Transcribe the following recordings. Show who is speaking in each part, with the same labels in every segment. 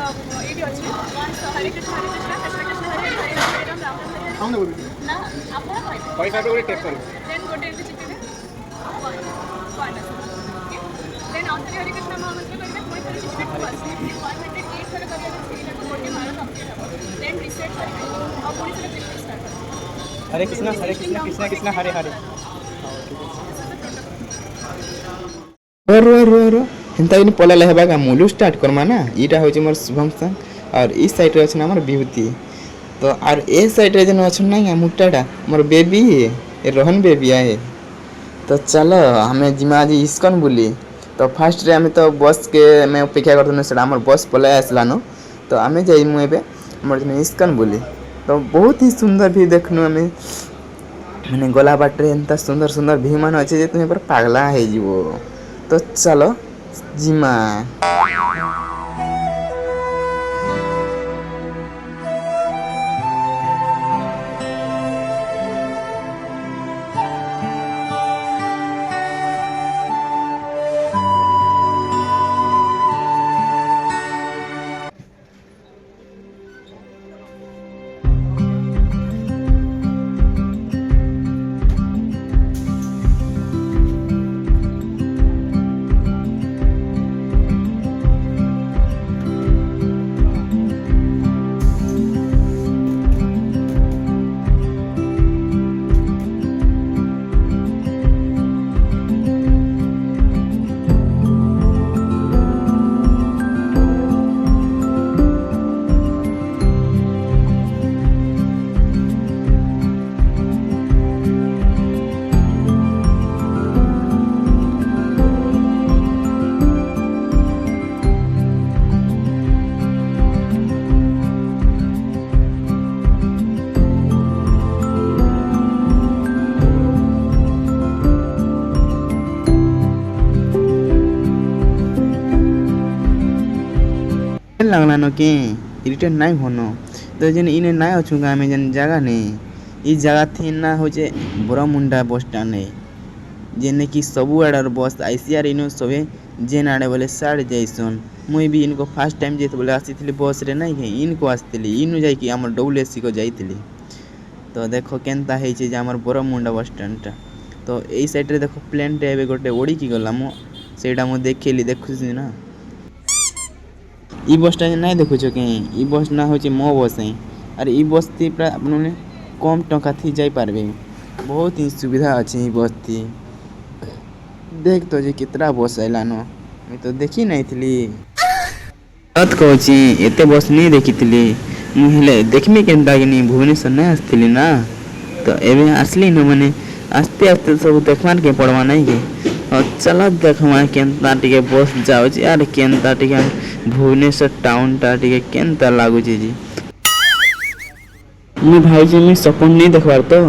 Speaker 1: ये भी अच्छे हरे कृष्ण कृष्ण कृष्ण हरे हरे हरे राम राम राम हरे
Speaker 2: हम
Speaker 1: हरे ना ଆପଣ
Speaker 2: पैसा पे टेप कर
Speaker 1: ଦେନ୍ ଗୋଟେ ଏମିତି ଚିପିବେ ଦେନ୍ ଆଉଥରେ ହରେ କୃଷ୍ଣ ମହାମନ୍ତ୍ର କରିବେ ପୁଣି ଥରେ ଚିପିବେ ଟୁ ଆସିବେ 108 ଥର କରିବାର ଅଛି ଏଇଟାକୁ ଗୋଟେ ମାଳ କମ୍ପ୍ଲିଟ୍ ହେବ ଦେନ୍ ରିସେଟ୍ କରିବେ ଆଉ ପୁଣି ଥରେ ପ୍ରିପେୟାର ଷ୍ଟାର୍ଟ
Speaker 2: हरे कृष्णा कृष्णा कृष्णा हरे हरे
Speaker 3: रो हेन्ता कि पला लेहबा का मुलु स्टार्ट करमा ना इटा होची मोर शुभम संग और इस साइड रे अछि हमर विभूति तो और ए साइड रे जन अछि ना मुटाटा मोर बेबी रोहन बेबी आहे तो चलो हमें जिमा जी इस्कन बुली तो फास्ट रे हमें तो बस के मैं अपेक्षा करथन सेटा हमर बस पला आसलानो तो हमें जाई मु एबे हमर जन इस्कन बुली तो बहुत ही सुंदर भी देखनु हमें माने गला बाटरे एंता सुंदर सुंदर भी मान अच्छे जे तुम्हें पर पागला है जीवो तो चलो जिमा लगला न के रिटर्न नहीं होनो तो जन इने नहीं अछुगा हमें जन जगह नहीं ई जगह थी ना हो जे बरमुंडा बस स्टैंड है जेने कि सबु आड़र बस आईसीआर इनो सबे जेन आड़े बोले साड़ जैसन मुई भी इनको फर्स्ट टाइम जेत बोले आसीथिली बस रे नहीं है इनको आसीथिली इनु जाई कि हमर डब्ल्यूएससी को जाईथिली तो देखो केनता है जे हमर बरमुंडा बस स्टैंड टा तो एई साइड रे देखो प्लेन टे एबे गोटे ओडी की गला मो सेटा मो देखिली देखुसी ना ई बस टा नहीं देखु छ के ई बस ना होची मो बस है अरे ई बस थी पूरा आपने कम टका थी जाई पारबे बहुत ही सुविधा अछि ई बस थी देख तो जे कितना बस आइलानो मैं तो देखी नहीं थी सत कहची एते बस नहीं देखी थी मुझे देखमी केनता कि नहीं भुवनेश्वर नहीं आसती ना तो एवं आसली न मैंने आस्ते आस्ते सब देखवान के पड़वा नहीं के और चल देखमा केनता टिके बस जाऊ यार केनता टिके भुवनेश्वर टाउन टा टिके केनता लागू जी मुझे भाई जी मैं सपन नहीं देखबार तो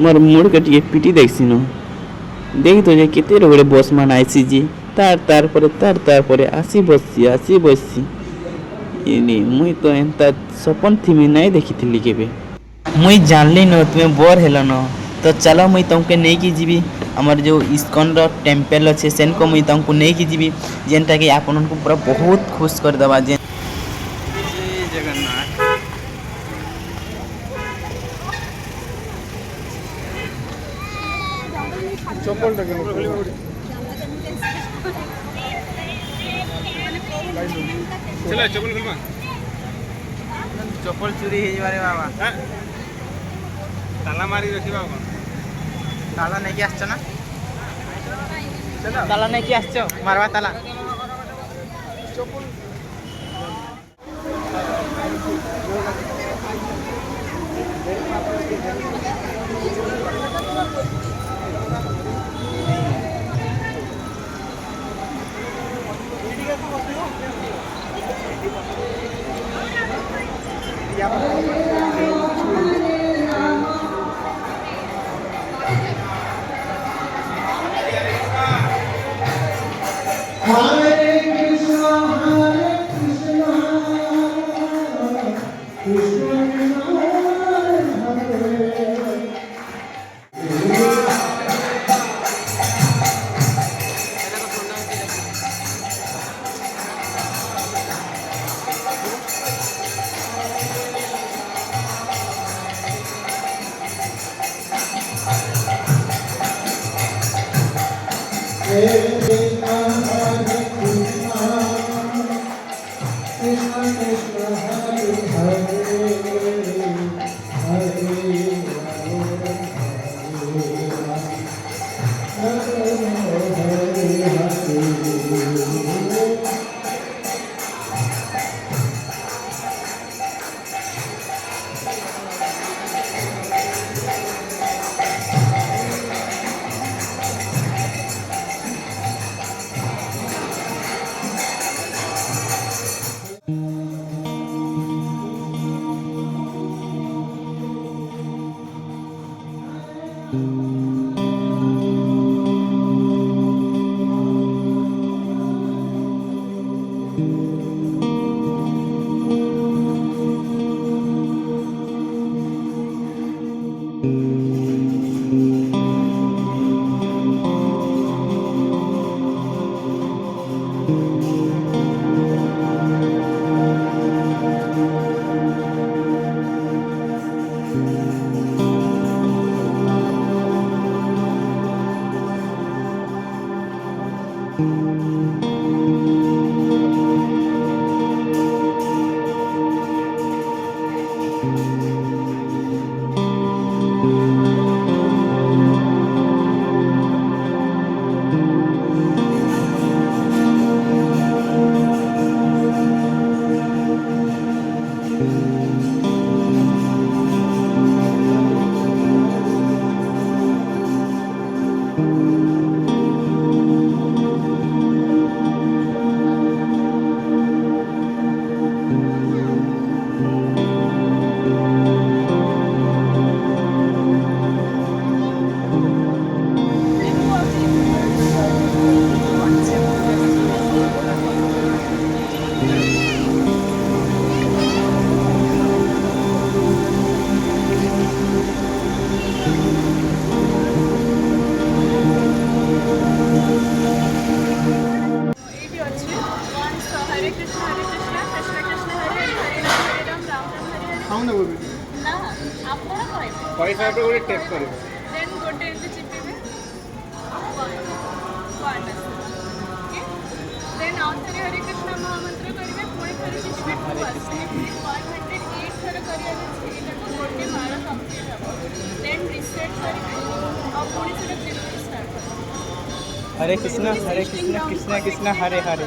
Speaker 3: मोर मुड़ के टिके पीटी देखसी न देख तो जे केते रोगड़े बस मान आईसी जी तार पर आसी बससी ये मुई तो एंता सपन थी मैं नहीं देखी थी केबे मुई जानली न तुम्हें बोर हेलो न तो चलो मुई तुमके नहीं की जीवी हमर जो इस्कन रो टेम्पल अच्छे सेन को मुई तुमको नहीं की जीवी जेनटा कि आपन को पूरा बहुत खुश कर दबा जे जगन्नाथ
Speaker 2: चप्पल चला चप्पल खोलवा
Speaker 3: चप्पल चोरी हे बारे बाबा
Speaker 2: ताला मारी रखिबा कोन
Speaker 3: ताला नहीं कि आछो ना चलो ताला नहीं कि आछो मारवा ताला
Speaker 1: ଏଇଠି ଅଛି ହରେ କୃଷ୍ଣ କୃଷ୍ଣ କୃଷ୍ଣ ହରେ ହରେ ହରେ ରାମ ରାମ ରାମ ହରେ ହରେ।
Speaker 2: ସାଉଣ୍ଡ ହେବ ବି
Speaker 1: ନା ଆପଣ କହିବେ
Speaker 2: କହିସାରିଲା ପରେ ଗୋଟେ ଟେପ୍ କରିବ
Speaker 1: ଦେନ୍ ଗୋଟେ ଏମିତି ଚିପିବେ ଦେନ୍ ଆଉ ଥରେ ହରେ କୃଷ୍ଣ ମହାମନ୍ତ୍ର କରିବେ ପୁଣି ଥରେ ଚିପିବେ 108 ଥର କରିବାର ଅଛି ଏଇଟାକୁ ଗୋଟେ ମାଳ କମ୍ପ୍ଲିଟ୍ ହେବ ଦେନ୍ ରିସେଟ୍ କରିବେ ଆଉ ପୁଣି ଥରେ ପ୍ରିପେୟାର ଷ୍ଟାର୍ଟ କରିବେ।
Speaker 2: ହରେ କୃଷ୍ଣ କୃଷ୍ଣ କୃଷ୍ଣ ହରେ ହରେ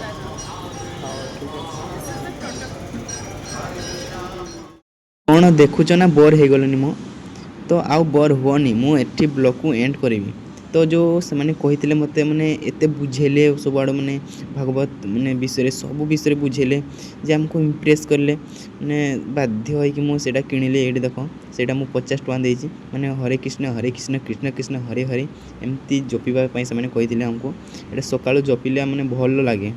Speaker 3: କ'ଣ ଦେଖୁଛ ନା ବୋର୍ ହେଇଗଲନି ମୁଁ ତ ଆଉ ବୋର୍ ହୁଅନି ମୁଁ ଏଠି ବ୍ଲଗ୍କୁ ଏଣ୍ଡ କରିବି ତ ଯେଉଁ ସେମାନେ କହିଥିଲେ ମୋତେ ମାନେ ଏତେ ବୁଝେଇଲେ ସବୁଆଡ଼ୁ ମାନେ ଭାଗବତ ମାନେ ବିଷୟରେ ସବୁ ବିଷୟରେ ବୁଝେଇଲେ ଯେ ଆମକୁ ଇମ୍ପ୍ରେସ୍ କଲେ ମାନେ ବାଧ୍ୟ ହୋଇକି ମୁଁ ସେଇଟା କିଣିଲି। ଏଇଠି ଦେଖ ସେଇଟା ମୁଁ 50 ଟଙ୍କା ଦେଇଛି ମାନେ ହରେ କୃଷ୍ଣ କୃଷ୍ଣ କୃଷ୍ଣ ହରେ ହରେ ଏମିତି ଜପିବା ପାଇଁ ସେମାନେ କହିଥିଲେ ଆମକୁ। ଏଇଟା ସକାଳୁ ଜପିଲେ ମାନେ ଭଲ ଲାଗେ।